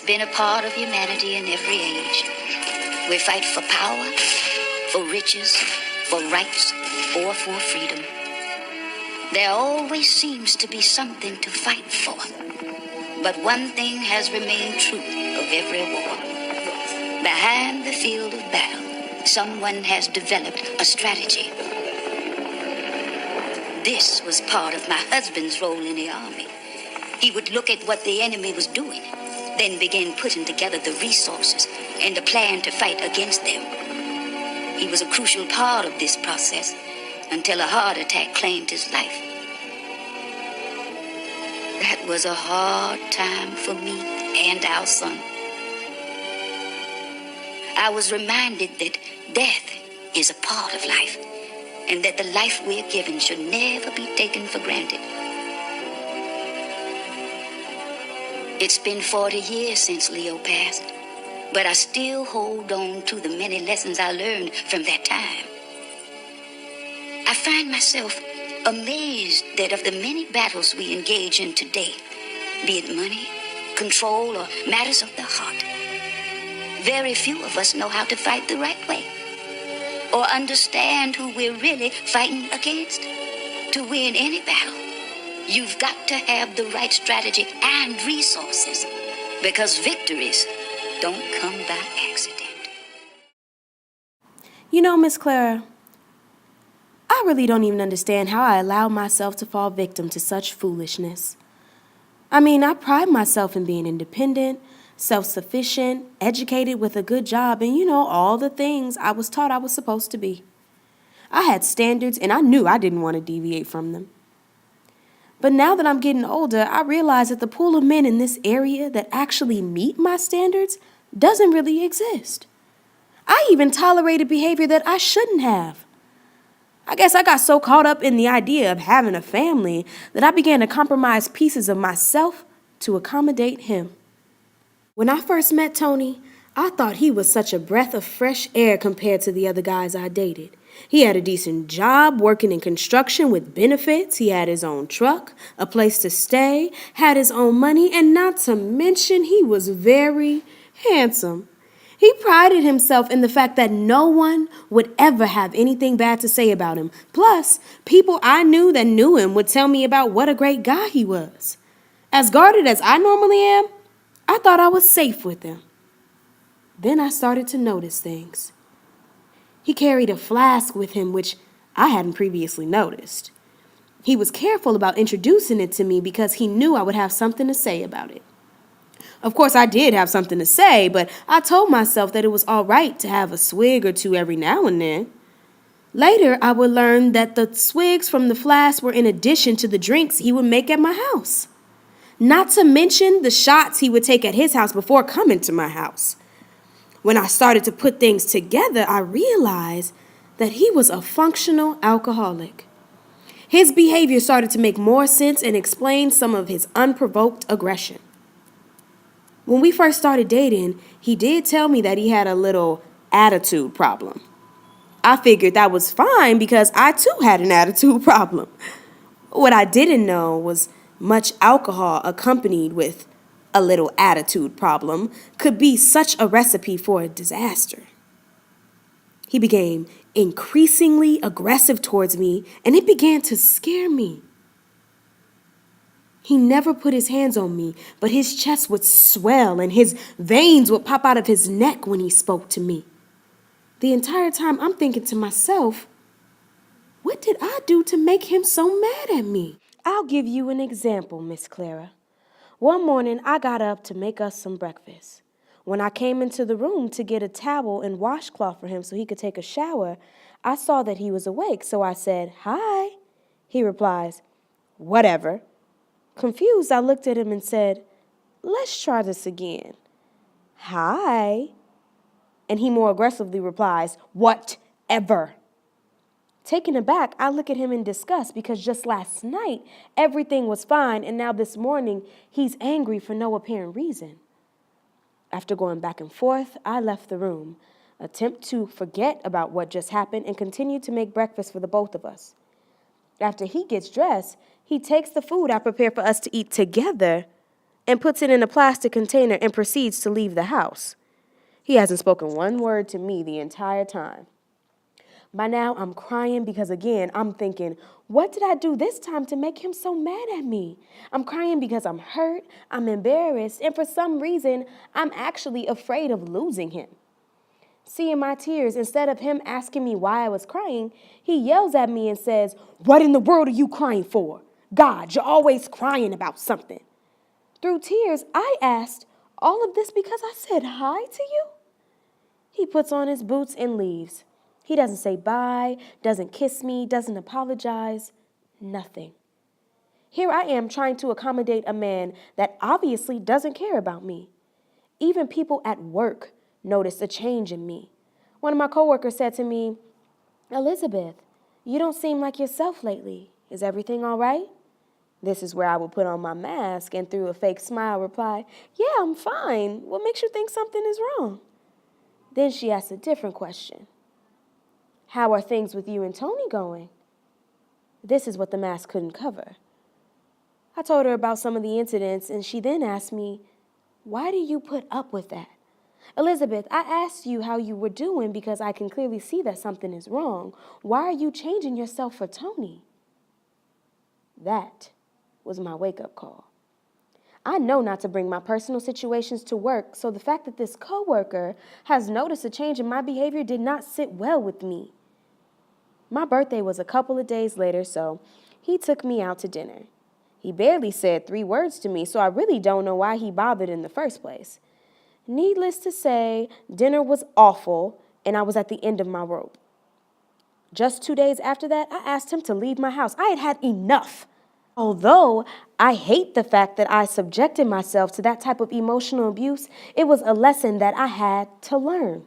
been a part of humanity in every age. We fight for power, for riches, for rights, or for freedom. There always seems to be something to fight for. But one thing has remained true of every war. Behind the field of battle, someone has developed a strategy. This was part of my husband's role in the army. He would look at what the enemy was doing, then begin putting together the resources and a plan to fight against them. He was a crucial part of this process until a heart attack claimed his life. That was a hard time for me and our son. I was reminded that death is a part of life, and that the life we're given should never be taken for granted. It's been 40 years since Leo passed, but I still hold on to the many lessons I learned from that time. I find myself amazed that of the many battles we engage in today, be it money, control, or matters of the heart, very few of us know how to fight the right way, or understand who we're really fighting against. To win any battle, you've got to have the right strategy and resources, because victories don't come by accident. You know, Miss Clara, I really don't even understand how I allow myself to fall victim to such foolishness. I mean, I pride myself in being independent, self-sufficient, educated with a good job, and all the things I was taught I was supposed to be. I had standards, and I knew I didn't want to deviate from them. But now that I'm getting older, I realize that the pool of men in this area that actually meet my standards doesn't really exist. I even tolerated behavior that I shouldn't have. I guess I got so caught up in the idea of having a family that I began to compromise pieces of myself to accommodate him. When I first met Tony, I thought he was such a breath of fresh air compared to the other guys I dated. He had a decent job working in construction with benefits. He had his own truck, a place to stay, had his own money, and not to mention he was very handsome. He prided himself in the fact that no one would ever have anything bad to say about him. Plus, people I knew that knew him would tell me about what a great guy he was. As guarded as I normally am, I thought I was safe with him. Then I started to notice things. He carried a flask with him, which I hadn't previously noticed. He was careful about introducing it to me because he knew I would have something to say about it. Of course, I did have something to say, but I told myself that it was all right to have a swig or two every now and then. Later, I would learn that the swigs from the flask were in addition to the drinks he would make at my house. Not to mention the shots he would take at his house before coming to my house. When I started to put things together, I realized that he was a functional alcoholic. His behavior started to make more sense and explain some of his unprovoked aggression. When we first started dating, he did tell me that he had a little attitude problem. I figured that was fine because I too had an attitude problem. What I didn't know was much alcohol accompanied with a little attitude problem could be such a recipe for a disaster. He became increasingly aggressive towards me, and it began to scare me. He never put his hands on me, but his chest would swell and his veins would pop out of his neck when he spoke to me. The entire time I'm thinking to myself, what did I do to make him so mad at me? I'll give you an example, Miss Clara. One morning, I got up to make us some breakfast. When I came into the room to get a towel and washcloth for him so he could take a shower, I saw that he was awake, so I said, "Hi." He replies, "Whatever." Confused, I looked at him and said, "Let's try this again." "Hi." And he more aggressively replies, "Whatever." Taken aback, I look at him in disgust because just last night, everything was fine, and now this morning, he's angry for no apparent reason. After going back and forth, I left the room, attempt to forget about what just happened, and continue to make breakfast for the both of us. After he gets dressed, he takes the food I prepared for us to eat together and puts it in a plastic container and proceeds to leave the house. He hasn't spoken one word to me the entire time. By now, I'm crying because, again, I'm thinking, what did I do this time to make him so mad at me? I'm crying because I'm hurt, I'm embarrassed, and for some reason, I'm actually afraid of losing him. Seeing my tears, instead of him asking me why I was crying, he yells at me and says, "What in the world are you crying for? God, you're always crying about something." Through tears, I asked, "All of this because I said hi to you?" He puts on his boots and leaves. He doesn't say bye, doesn't kiss me, doesn't apologize, nothing. Here I am trying to accommodate a man that obviously doesn't care about me. Even people at work noticed a change in me. One of my coworkers said to me, "Elizabeth, you don't seem like yourself lately. Is everything all right?" This is where I will put on my mask and through a fake smile reply, "Yeah, I'm fine. What makes you think something is wrong?" Then she asked a different question. "How are things with you and Tony going?" This is what the mask couldn't cover. I told her about some of the incidents, and she then asked me, "Why do you put up with that? Elizabeth, I asked you how you were doing because I can clearly see that something is wrong. Why are you changing yourself for Tony?" That was my wake-up call. I know not to bring my personal situations to work, so the fact that this coworker has noticed a change in my behavior did not sit well with me. My birthday was a couple of days later, so he took me out to dinner. He barely said 3 words to me, so I really don't know why he bothered in the first place. Needless to say, dinner was awful, and I was at the end of my rope. Just 2 days after that, I asked him to leave my house. I had had enough. Although I hate the fact that I subjected myself to that type of emotional abuse, it was a lesson that I had to learn.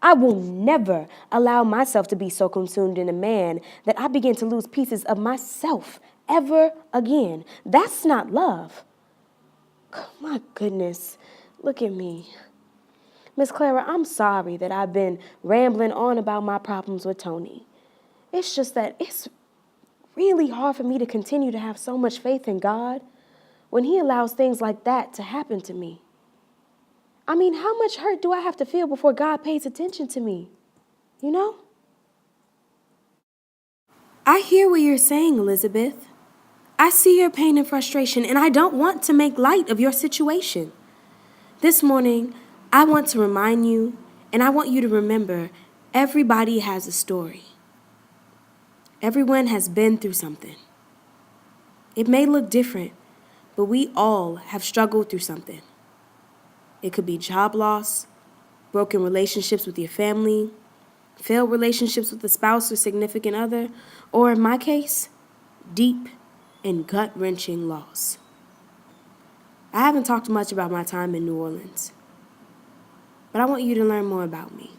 I will never allow myself to be so consumed in a man that I begin to lose pieces of myself ever again. That's not love. My goodness, look at me. Miss Clara, I'm sorry that I've been rambling on about my problems with Tony. It's just that it's really hard for me to continue to have so much faith in God when He allows things like that to happen to me. I mean, how much hurt do I have to feel before God pays attention to me? You know? I hear what you're saying, Elizabeth. I see your pain and frustration, and I don't want to make light of your situation. This morning, I want to remind you, and I want you to remember, everybody has a story. Everyone has been through something. It may look different, but we all have struggled through something. It could be job loss, broken relationships with your family, failed relationships with a spouse or significant other, or in my case, deep and gut-wrenching loss. I haven't talked much about my time in New Orleans, but I want you to learn more about me.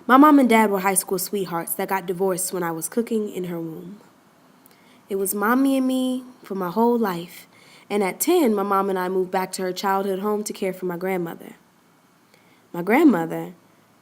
My mom and dad were high school sweethearts that got divorced when I was cooking in her womb. It was mommy and me for my whole life, and at 10, my mom and I moved back to her childhood home to care for my grandmother. My grandmother,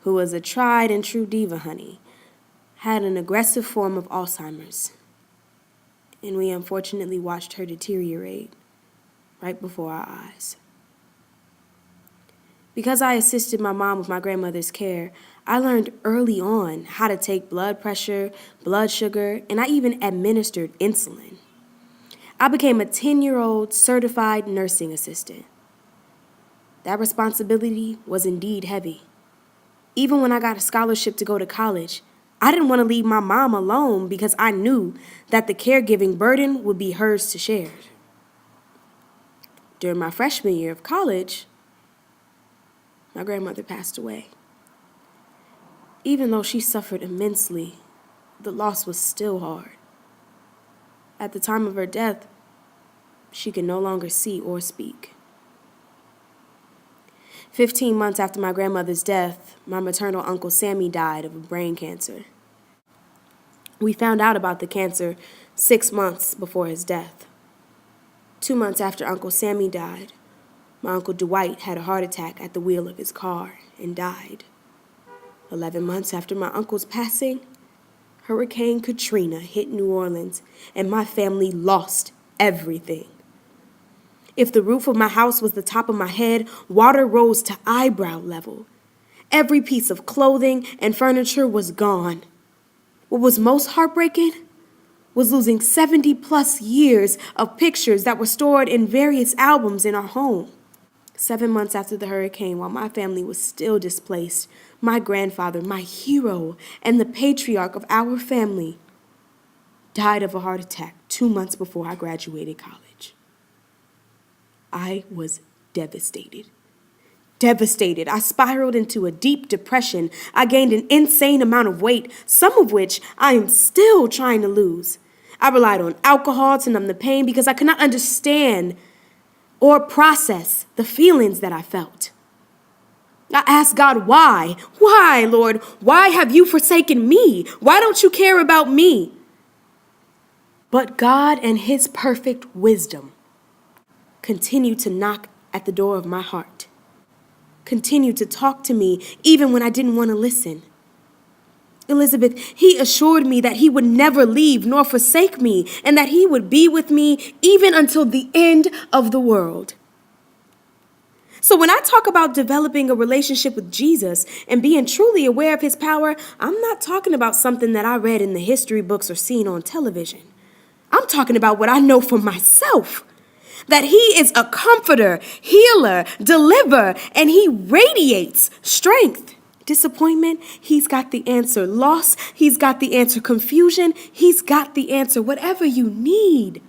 who was a tried and true diva, honey, had an aggressive form of Alzheimer's, and we unfortunately watched her deteriorate right before our eyes. Because I assisted my mom with my grandmother's care, I learned early on how to take blood pressure, blood sugar, and I even administered insulin. I became a 10-year-old certified nursing assistant. That responsibility was indeed heavy. Even when I got a scholarship to go to college, I didn't want to leave my mom alone because I knew that the caregiving burden would be hers to share. During my freshman year of college, my grandmother passed away. Even though she suffered immensely, the loss was still hard. At the time of her death, she could no longer see or speak. 15 months after my grandmother's death, my maternal uncle Sammy died of a brain cancer. We found out about the cancer 6 months before his death. 2 months after Uncle Sammy died, my Uncle Dwight had a heart attack at the wheel of his car and died. 11 months after my uncle's passing, Hurricane Katrina hit New Orleans, and my family lost everything. If the roof of my house was the top of my head, water rose to eyebrow level. Every piece of clothing and furniture was gone. What was most heartbreaking was losing 70 plus years of pictures that were stored in various albums in our home. 7 months after the hurricane, while my family was still displaced, my grandfather, my hero, and the patriarch of our family died of a heart attack 2 months before I graduated college. I was devastated. Devastated. I spiraled into a deep depression. I gained an insane amount of weight, some of which I am still trying to lose. I relied on alcohol to numb the pain because I could not understand or process the feelings that I felt. I asked God, why? Why, Lord? Why have you forsaken me? Why don't you care about me? But God and his perfect wisdom continued to knock at the door of my heart, continued to talk to me even when I didn't want to listen. Elizabeth, he assured me that he would never leave nor forsake me, and that he would be with me even until the end of the world. So when I talk about developing a relationship with Jesus and being truly aware of his power, I'm not talking about something that I read in the history books or seen on television. I'm talking about what I know for myself, that he is a comforter, healer, deliverer, and he radiates strength. Disappointment, he's got the answer. Loss, he's got the answer. Confusion, he's got the answer. Whatever you need,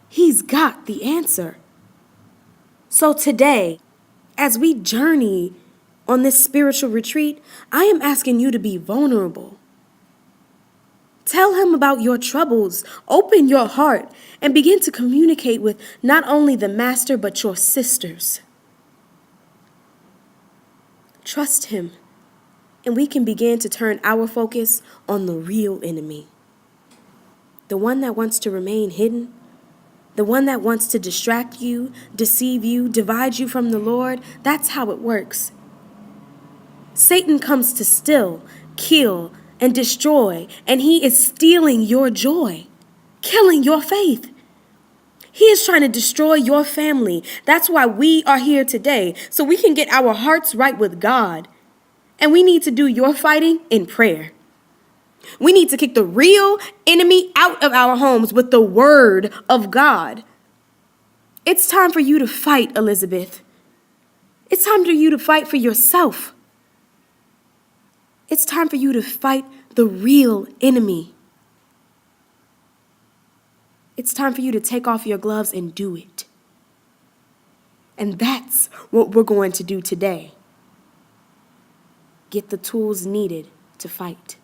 he's got the answer. So today, as we journey on this spiritual retreat, I am asking you to be vulnerable. Tell him about your troubles. Open your heart and begin to communicate with not only the master, but your sisters. Trust him, and we can begin to turn our focus on the real enemy. The one that wants to remain hidden, the one that wants to distract you, deceive you, divide you from the Lord. That's how it works. Satan comes to steal, kill, and destroy, and he is stealing your joy, killing your faith. He is trying to destroy your family. That's why we are here today, so we can get our hearts right with God. And we need to do your fighting in prayer. We need to kick the real enemy out of our homes with the word of God. It's time for you to fight, Elizabeth. It's time for you to fight for yourself. It's time for you to fight the real enemy. It's time for you to take off your gloves and do it. And that's what we're going to do today. Get the tools needed to fight.